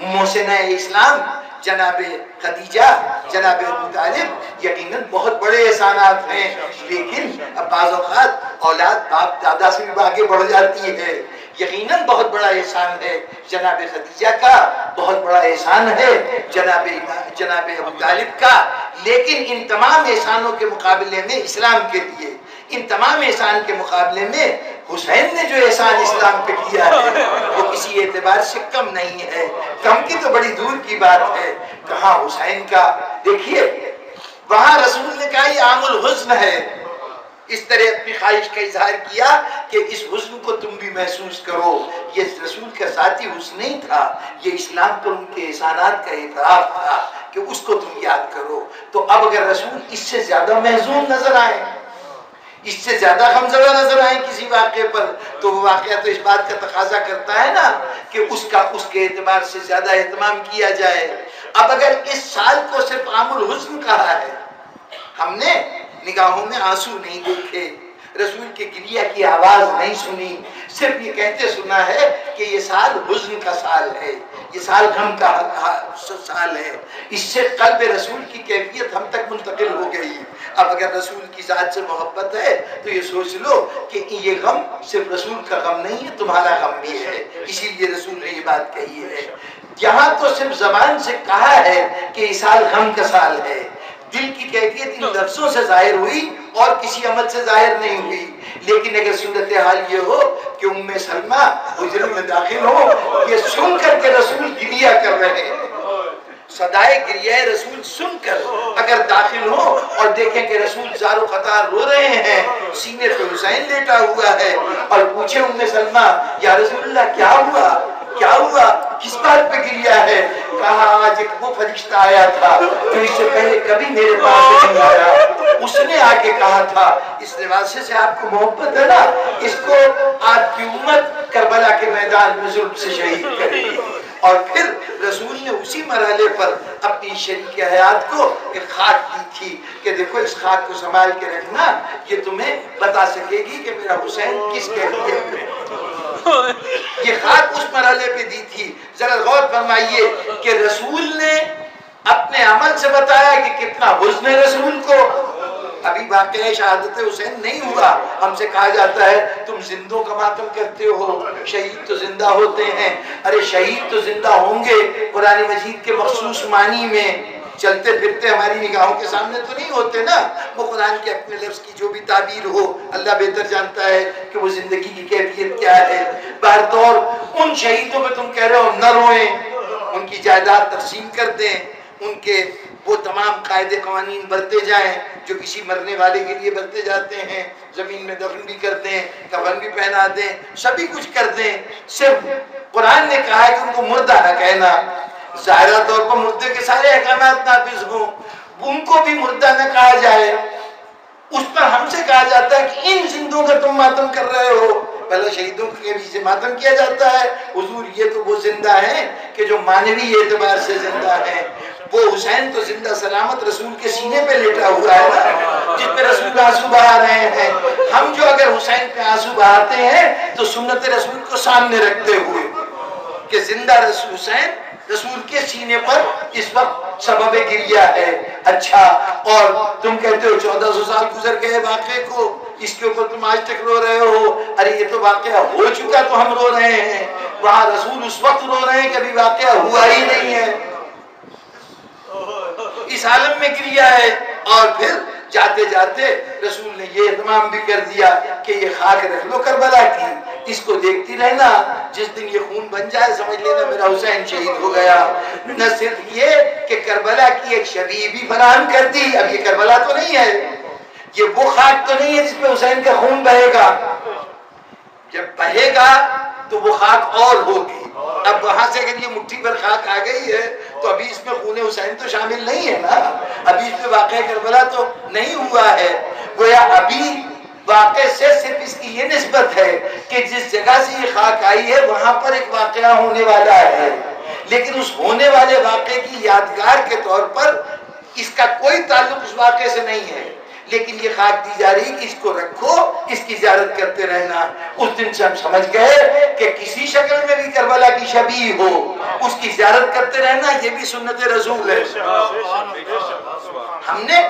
A: محسنہ اسلام جناب خدیجہ، جناب ابو طالب یقیناً بہت بڑے احسانات ہیں، لیکن بعض اوقات اولاد باپ دادا سے بھی آگے بڑھ جاتی ہے۔ یقیناً بہت بڑا احسان ہے جناب خدیجہ کا، بہت بڑا احسان ہے جناب ابو طالب کا، لیکن ان تمام احسانوں کے مقابلے میں اسلام کے لیے، ان تمام احسان کے مقابلے میں حسین نے جو احسان اسلام پہ کیا ہے وہ کسی اعتبار سے کم نہیں ہے۔ کم کی تو بڑی دور کی بات ہے، کہاں حسین کا دیکھیے وہاں رسول نے کہا یہ عام الحزن ہے، اس طرح اپنی خواہش کا اظہار کیا کہ اس حسن کو تم بھی محسوس کرو. یہ رسول کا ذاتی حسن نہیں تھا، یہ اسلام پر ان کے احسانات کا اعتراف تھا کہ اس کو تم یاد کرو. تو اب اگر رسول اس سے زیادہ محزون نظر آئے، اس سے زیادہ غمزدہ نظر آئے کسی واقعے پر، تو وہ واقعہ تو اس بات کا تقاضا کرتا ہے نا کہ اس کے اعتبار سے زیادہ اہتمام کیا جائے. اب اگر اس سال کو صرف عام الحزن کہا ہے، ہم نے نگاہوں میں آنسو نہیں دیکھے، رسول کے گریہ کی آواز نہیں سنی، صرف یہ کہتے سنا ہے کہ یہ سال حزن کا سال ہے، یہ سال غم کا سال ہے. اس سے قلب رسول کی کیفیت ہم تک منتقل ہو گئی. اب اگر رسول کی ذات سے محبت ہے تو یہ سوچ لو کہ یہ غم صرف رسول کا غم نہیں ہے، تمہارا غم بھی ہے. اسی لیے رسول نے یہ بات کہی ہے. یہاں تو صرف زبان سے کہا ہے کہ یہ سال غم کا سال ہے، دل کی کیفیت ان لفظوں سے ظاہر ہوئی اور کسی عمل سے ظاہر نہیں ہوئی. لیکن اگر صورتحال یہ ہو کہ ام سلمہ حجرے میں داخل ہو، یہ سن کر کے رسول گریہ کر رہے ہیں، صدائے گریہ رسول سن کر اگر داخل ہو اور دیکھیں کہ رسول زار و قطار رو رہے ہیں، سینے پہ حسین لیٹا ہوا ہے، اور پوچھے ام سلمہ یا رسول اللہ کیا ہوا، کیا ہوا، کس بات پہ گریہ ہے؟ کہا آج ایک وہ فرشتہ آیا تھا جو اس سے پہلے کبھی میرے پاس نہیں آیا، اس نے آ کے کہا تھا اس نواسے سے آپ کو محبت ہے نا، اس کو آپ کی امت کربلا کے میدان میں ظلم سے شہید کرے. اور پھر رسول نے اسی مرحلے پر اپنی شریک حیات کو ایک خاک دی تھی کہ دیکھو اس خاک کو سنبھال کے رکھنا، یہ تمہیں بتا سکے گی کہ میرا حسین کس کیفیت میں. یہ خاک اس مرحلے پہ دی تھی. ذرا غور فرمائیے کہ رسول نے اپنے عمل سے بتایا کہ کتنا حزن ہے رسول کو. ابھی واقعہ شہادت حسین نہیں ہوا، ہم سے کہا جاتا ہے تم زندوں کا ماتم کرتے ہو، شہید تو زندہ ہوتے ہیں. ارے شہید تو زندہ ہوں گے قرآن مجید کے مخصوص معنی میں، چلتے پھرتے ہماری نگاہوں کے سامنے تو نہیں ہوتے نا. وہ قرآن کے اپنے لفظ کی جو بھی تعبیر ہو اللہ بہتر جانتا ہے کہ وہ زندگی کی کیفیت کیا ہے. بہرطور ان شہیدوں پہ تم کہہ رہے ہو نہ روئیں، ان کی جائیداد تقسیم کر دیں، ان کے وہ تمام قاعدے قوانین برتے جائیں جو کسی مرنے والے کے لیے برتے جاتے ہیں، زمین میں دفن بھی کر دیں، کفن بھی پہنا دیں، سبھی کچھ کر دیں. صرف قرآن نے کہا ہے کہ ان کو مردہ نہ کہنا. ظاہرہ طور پر مردے کے سارے احکامات نافذ ہوں، ان کو بھی مردہ نہ کہا جائے. اس پر ہم سے کہا جاتا ہے کہ ان زندوں کا تم ماتم کر رہے ہو. پہلے شہیدوں کے بھی سے ماتم کیا جاتا ہے. حضور یہ تو وہ زندہ ہیں کہ جو معنوی اعتبار سے زندہ ہیں. وہ حسین تو زندہ سلامت رسول کے سینے پہ لیٹا ہوا ہے نا، جس پہ رسول آنسو بہا رہے ہیں. ہم جو اگر حسین پہ آنسو بہاتے ہیں تو سنت رسول کو سامنے رکھتے ہوئے کہ زندہ رسول حسین رسول کے سینے پر اس وقت سبب گریہ ہے. اچھا، اور تم کہتے ہو 1400 سال گزر گئے واقعے کو، اس کے اوپر تم آج تک رو رہے ہو. ارے یہ تو واقعہ ہو چکا تو ہم رو رہے ہیں، وہاں رسول اس وقت رو رہے ہیں کہ ابھی واقعہ ہوا ہی نہیں ہے. اس عالم میں گریہ ہے. اور پھر جاتے جاتے رسول نے یہ اہتمام بھی کر دیا کہ یہ خاک رکھ لو کربلا کی، اس کو دیکھتی رہنا، جس دن یہ خون بن جائے سمجھ لینا میرا حسین شہید ہو گیا. نہ صرف یہ کہ کربلا کی ایک شبیہ بھی فراہم کر دی. اب یہ کربلا تو نہیں ہے، یہ وہ خاک تو نہیں ہے جس پہ حسین کا خون بہے گا. جب بہے گا تو وہ خاک اور ہوگی. اب وہاں سے اگر یہ مٹھی پر خاک آ گئی ہے تو ابھی اس میں خون حسین تو شامل نہیں ہے نا، ابھی اس میں واقعہ کربلا تو نہیں ہوا ہے. گویا ابھی واقعے سے صرف اس کی یہ نسبت ہے کہ جس جگہ سے یہ خاک آئی ہے وہاں پر ایک واقعہ ہونے والا ہے، لیکن اس ہونے والے واقعے کی یادگار کے طور پر اس کا کوئی تعلق اس واقعے سے نہیں ہے. لیکن یہ خاک دی جا رہی کہ اس کو رکھو، اس کی زیارت کرتے رہنا. اس دن سے ہم سمجھ گئے کہ کسی شکل میں بھی کربلا کی شبیہ ہو اس کی زیارت کرتے رہنا یہ بھی سنت رسول ہے. ہم نے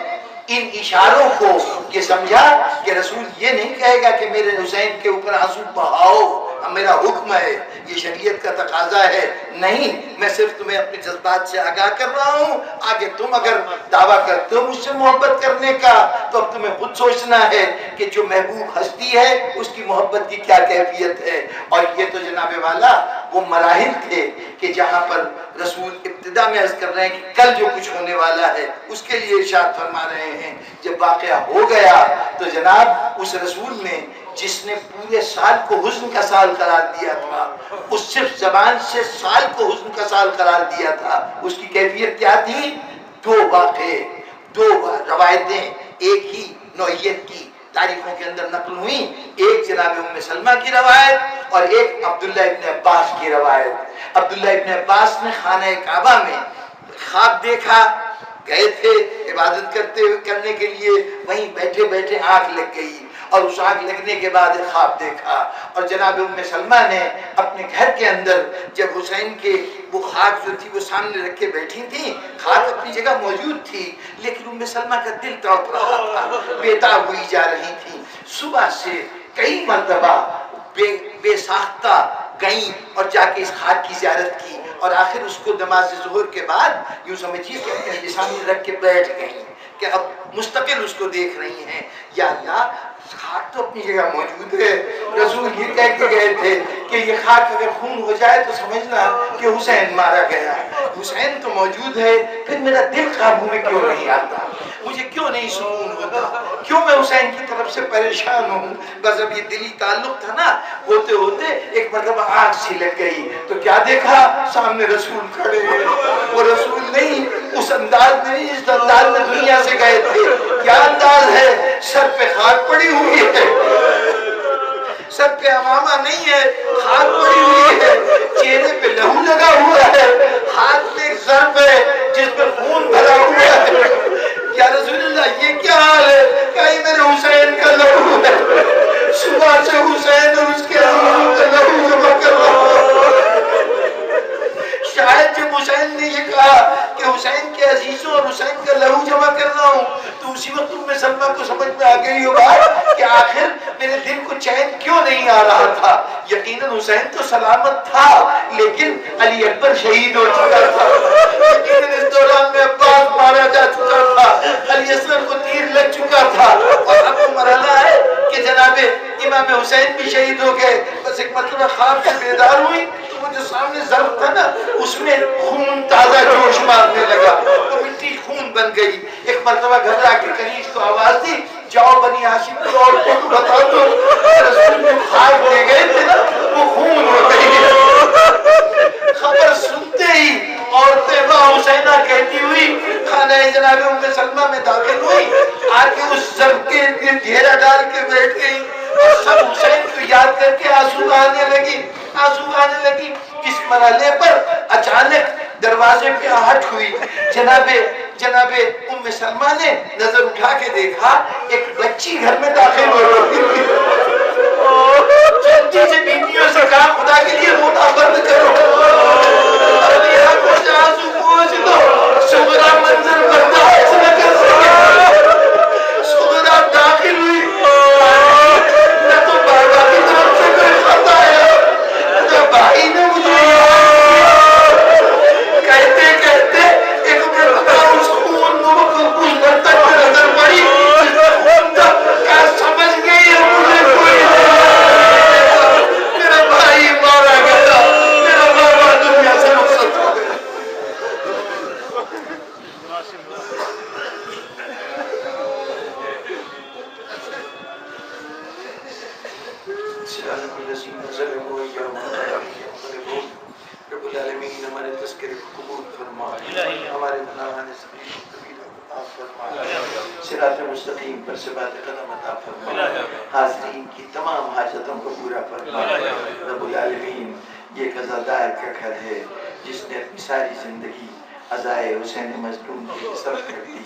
A: ان اشاروں کو یہ سمجھا کہ رسول یہ نہیں کہے گا کہ میرے حسین کے اوپر آنسو بہاؤ، میرا حکم ہے، یہ شریعت کا تقاضا ہے. نہیں، میں صرف تمہیں اپنے جذبات سے آگاہ کر رہا ہوں. آگے تم اگر دعویٰ کرتے ہو مجھ سے محبت کرنے کا تو اب تمہیں خود سوچنا ہے کہ جو محبوب ہستی ہے اس کی محبت کی کیا کیفیت ہے. اور یہ تو جناب والا وہ مراحل تھے کہ جہاں پر رسول ابتدا میں عرض کر رہے ہیں کہ کل جو کچھ ہونے والا ہے اس کے لیے ارشاد فرما رہے ہیں، جب واقعہ ہو گیا تو جناب اس رسول نے جس نے پورے سال کو حزن کا سال قرار دیا تھا، اس صرف زبان سے سال کو حزن کا سال قرار دیا تھا، اس کی کیفیت کیا تھی؟ دو واقعے، دو روایتیں ایک ہی نوعیت کی تاریخوں کے اندر نقل ہوئی، ایک جناب ام سلمہ کی روایت اور ایک عبداللہ ابن عباس کی روایت۔ عبداللہ ابن عباس نے خانہ کعبہ میں خواب دیکھا، گئے تھے عبادت کرنے کے لیے، وہیں بیٹھے بیٹھے آنکھ لگ گئی، اور اس آنکھ لگنے کے بعد خواب دیکھا، اور جناب ام سلمہ نے اپنے گھر کے اندر جب حسین کے وہ خاک جو تھی وہ سامنے رکھ کے بیٹھی تھی، خاک اپنی جگہ موجود تھی لیکن ام سلمہ کا دل تڑپ رہا تھا، بےتاب ہوئی جا رہی تھی، صبح سے کئی مرتبہ بے ساختہ گئیں اور جا کے اس خاک کی زیارت کی، اور آخر اس کو نماز ظہر کے بعد یوں سمجھیے کہ اپنے سامنے رکھ کے بیٹھ گئیں کہ اب مستقل اس کو دیکھ رہی ہیں، یا اللہ خاک تو اپنی جگہ موجود ہے، رسول یہ کہہ کے گئے تھے کہ یہ خاک اگر خون ہو جائے تو سمجھنا کہ حسین مارا گیا، حسین تو موجود ہے، پھر میرا دل قابو میں کیوں نہیں آتا، مجھے کیوں نہیں سکون ہوتا، کیوں میں حسین کی طرف سے پریشان ہوں؟ بس اب یہ دلی تعلق تھا نا، ہوتے ہوتے ایک مرتبہ آنکھ سی لگ گئی تو کیا دیکھا؟ سامنے رسول کھڑے ہیں، وہ رسول نہیں اس انداز میں نہیں جس انداز میں دنیا سے گئے تھے، کیا انداز ہے؟ سر پہ خاک پڑی ہوئی ہے، سر پہ امامہ نہیں ہے، خاک پڑی ہوئی ہے، چہرے پہ لہو لگا ہوا ہے، ہاتھ میں ایک ضرب ہے جس پہ خون بھرا ہوا ہے، یا رسول اللہ یہ کیا حال ہے؟ کہیں میرے حسین کا لہو ہے، صبح سے حسین اور اس کے عزیزوں کا لہو جمع کر رہا ہوں۔ شاید جب حسین نے یہ کہا کہ حسین کے عزیزوں اور حسین کا لہو جمع کر رہا ہوں تو اسی وقت ام سلمہ کو سمجھ میں آ گئی ہوگا کہ آخر میرے دل کو چین کیوں نہیں آ رہا تھا۔ یقیناً حسین تو سلامت تھا لیکن علی اکبر شہید ہو چکا تھا، یقیناً اس دوران میں عباس مارا جا چکا تھا، علی اصغر کو تیر لگ چکا تھا، اور اب وہ مرحلہ ہے کہ جناب امام حسین بھی شہید ہو گئے۔ بس ایک مرتبہ خواب سے بیدار ہوئی تو وہ جو سامنے ضرب تھا نا اس میں خون تازہ جوش مارنے لگا، وہ مٹی خون بن گئی۔ ایک مرتبہ گھبرا کے کنیز کو آواز دی، جاؤ بنی ہاشم کی عورتوں کو بتا دو رسول جو خاک دے گئے تھے نا وہ خون ہو گئی ہے۔ خبر سنتے ہی عورتیں با حسینہ کہتی ہوئی خانہ جناب ام سلمہ میں داخل ہوئی، آ کے اس ضرب کے گھیرا ڈال کے بیٹھ گئی اور سب حسین کو یاد کر کے آنسو آنے لگی۔ اس مرحلے پر اچانک دروازے پہ آہٹ ہوئی، جناب ام سلمہ نے نظر اٹھا کے دیکھا ایک بچی گھر میں داخل ہو رہی تھی۔ جلدی سے بیویوں سے کہا خدا کے لیے رونا بند کرو، اب یہاں کچھ آنسو پوچھ دو، سغرا منظر برداشت نہ کر سکے۔ سغرا داخل ہوئی، نہ تو بابا کی طرف سے کوئی خط آیا نہ بھائی نے مجھے کہتے کہتے ایک مرتبہ اس خون اس برتن میں نظر پڑی جس میں خون تھا، کیا سمجھ گئی ہے مجھے کوئی نہیں، میرا بھائی مارا گیا، میرا بابا دنیا سے رخصت ہو گیا۔ رب العالمین ہمارے تذکرے کو قبول فرما، ہمارے گناہان صغیر و کبیرہ کو معاف فرما، صراط مستقیم پر ثبات قدم عطا فرما، حاضرین کی تمام حاجتوں کو پورا فرما۔ رب العالمین یہ قضادار کا گھر ہے جس نے اپنی ساری زندگی عزائے حسین مظلوم کی صرف کر دی،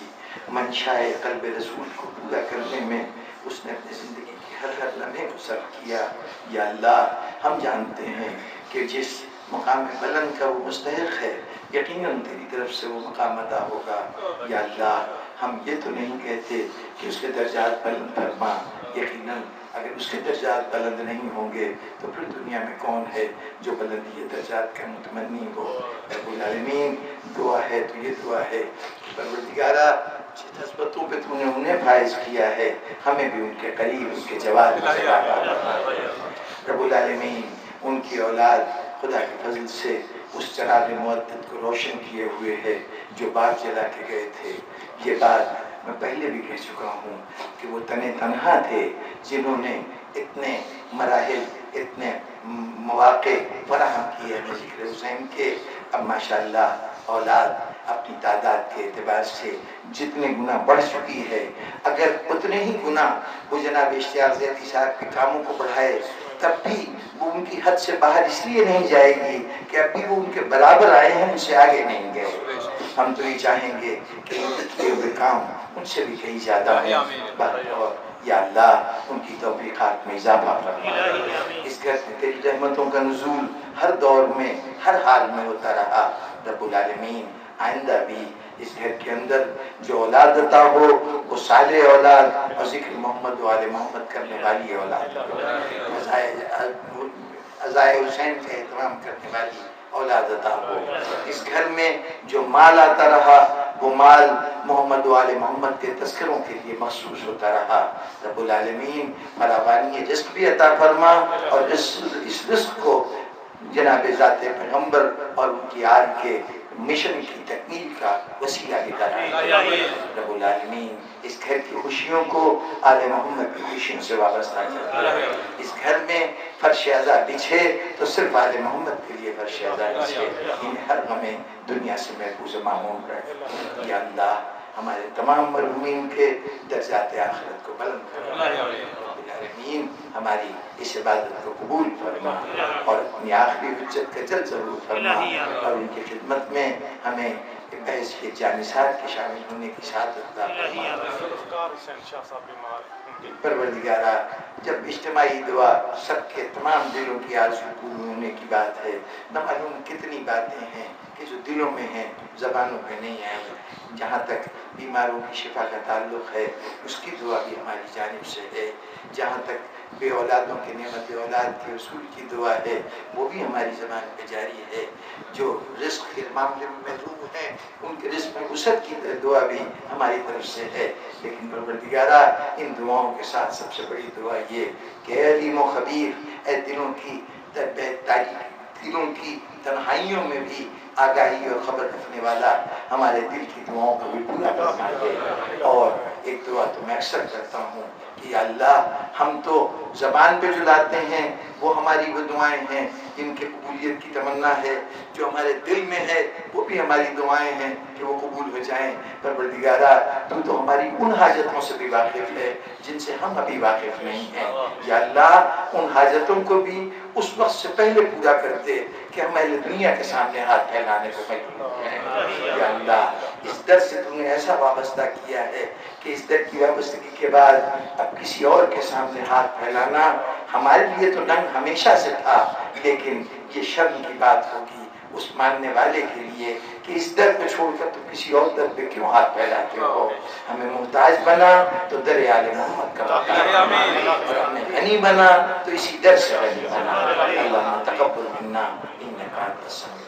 A: منشائے قلب رسول کو پورا کرنے میں اس نے اپنی زندگی کی ہر لمحے کو صرف کیا۔ یا اللہ ہم جانتے ہیں کہ جس مقام بلند کا وہ مستحق ہے یقیناً تیری طرف سے وہ مقام عطا ہوگا۔ یا اللہ ہم یہ تو نہیں کہتے کہ اس کے درجات بلند فرما، یقیناً اگر اس کے درجات بلند نہیں ہوں گے تو پھر دنیا میں کون ہے جو بلندی درجات کا متمنی ہو۔ رب العالمین دعا ہے تو یہ دعا ہے کہ پروردگارہ جس نسبتوں پہ تو نے انہیں فائز کیا ہے ہمیں بھی ان کے قریب ان کے جواب رب العالمین ان کی اولاد خدا کے فضل سے اس چراغ مودت کو روشن کیے ہوئے ہے جو بات جلا کے گئے تھے۔ یہ بات میں پہلے بھی کہہ چکا ہوں کہ وہ تنہا تھے جنہوں نے اتنے مراحل، اتنے مواقع فراہم کیے ہیں ذکر حسین کے۔ اب ماشاءاللہ اولاد اپنی تعداد کے اعتبار سے جتنے گنا بڑھ چکی ہے، اگر اتنے ہی گنا وہ جناب اشتیاق زیدی صاحب کے کاموں کو بڑھائے تب بھی وہ ان کی حد سے باہر اس لیے نہیں جائے گی کہ ابھی وہ ان کے برابر آئے ہیں، ان سے آگے نہیں گئے۔ ہم تو یہ چاہیں گے کہ اتنے ہوئے کام ان سے بھی کہیں زیادہ ہوں، اور یا اللہ ان کی توفیقات میں اضافہ فرما۔ اس گھر میں تیری رحمتوں کا نزول ہر دور میں ہر حال میں ہوتا رہا رب العالمین۔ آئندہ بھی اس گھر کے اندر جو اولاد عطا ہو وہ صالح اولاد اور ذکر محمد و آل محمد کرنے والی اولاد، عزائے حسین کا اہتمام کرنے والی اولاد عطا ہو۔ اس گھر میں جو مال آتا رہا وہ مال محمد و آل محمد کے تذکروں کے لیے مخصوص ہوتا رہا رب العالمین۔ فراوانی رزق بھی عطا فرما اور اس رزق کو جناب ذات پیغمبر اور ان کی آل کے مشن کی تکمیل کا وسیلہ بھی کرا رب العالمین۔ اس گھر کی خوشیوں کو آل محمد کی خوشیوں سے وابستہ کر، اس گھر میں فرش عزا بچھے تو صرف آل محمد کے لیے فرش عزا بچھے، انہیں ہر غمیں دنیا سے محفوظ معمول رکھ۔ یا اللہ ہمارے تمام مرحومین کے درجات آخرت کو بلند فرما رب العالمین۔ ہماری اس عبادت کو قبول فرما اور اپنی آخری حجت کا جل ضرور فرما، اور ان کی خدمت میں ہمیں بحث کے جانثار کے شامل ہونے کی سعادت عطا فرما۔ پروردگارہ جب اجتماعی دعا سب کے تمام دلوں کی آرزو پوری ہونے کی بات ہے، نہ معلوم کتنی باتیں ہیں کہ جو دلوں میں ہیں زبانوں پہ نہیں آئیں۔ جہاں تک بیماروں کی شفا کا تعلق ہے اس کی دعا بھی ہماری جانب سے ہے، جہاں تک بے اولادوں کے نعمت اولاد کے حصول کی دعا ہے وہ بھی ہماری زبان پہ جاری ہے، جو رزق کے معاملے میں محروم ہیں ان کے رزق میں وسعت کی دعا بھی ہماری طرف سے ہے۔ لیکن پروردگارہ ان دعاؤں کے ساتھ سب سے بڑی دعا یہ کہ اے علیم و خبیر، اے دلوں کی تنہائیوں میں بھی آگاہی اور خبر رکھنے والا، ہمارے دل کی دعاؤں کو بھی پورا فرما دے۔ اور ایک دعا تو میں اکثر کرتا ہوں کہ یا اللہ ہم تو زبان پہ جو لاتے ہیں وہ ہماری وہ دعائیں ہیں جن کے قبولیت کی تمنا ہے، جو ہمارے دل میں ہے وہ بھی ہماری دعائیں ہیں کہ وہ قبول ہو جائیں۔ پروردگارہ تو ہماری ان حاجتوں سے بھی واقف ہے جن سے ہم ابھی واقف نہیں ہیں۔ یا اللہ ان حاجتوں کو بھی اس وقت سے پہلے پورا کر دے کہ ہم اہل دنیا کے سامنے ہاتھ پھیلانے کو مجبور ہیں۔ یا اللہ اس در سے تم نے ایسا وابستہ کیا ہے کہ اس در کی وابستگی کے بعد اب کسی اور کے سامنے ہاتھ پھیلانا ہمارے لیے تو ننگ ہمیشہ سے تھا، لیکن یہ شرم کی بات ہوگی اس ماننے والے کے لیے کہ اس در کو چھوڑ کر تو کسی اور در پہ کیوں ہاتھ پھیلاتے ہو۔ ہمیں محتاج بنا تو در آل محمد کا محتاج، اور ہمیں غنی بنا تو اسی در سے غنی بنا۔ اللہم تقبل منا انک انت السمیع